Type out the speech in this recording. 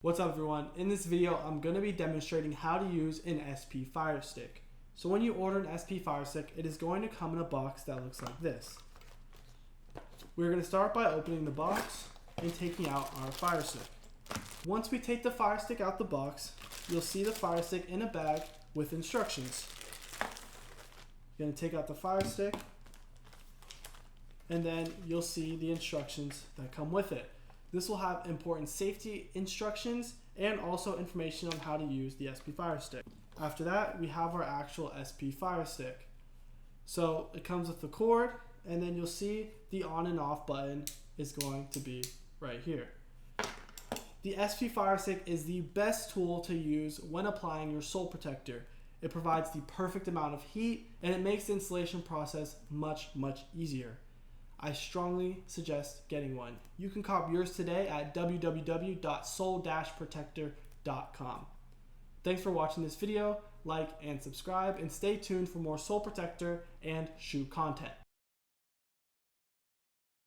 What's up everyone? In this video, I'm going to be demonstrating how to use an SP Fire Stick. So when you order an SP Fire Stick, it is going to come in a box that looks like this. We're going to start by opening the box and taking out our Fire Stick. Once we take the Fire Stick out the box, you'll see the Fire Stick in a bag with instructions. You're going to take out the Fire Stick, and then you'll see the instructions that come with it. This will have important safety instructions and also information on how to use the SP Fire Stick. After that, we have our actual SP Fire Stick. So it comes with the cord, and then you'll see the on and off button is going to be right here. The SP Fire Stick is the best tool to use when applying your soul protector. It provides the perfect amount of heat, and it makes the installation process much easier. I strongly suggest getting one. You can cop yours today at www.soul-protector.com. Thanks for watching this video. Like and subscribe, and stay tuned for more Soul Protector and shoe content.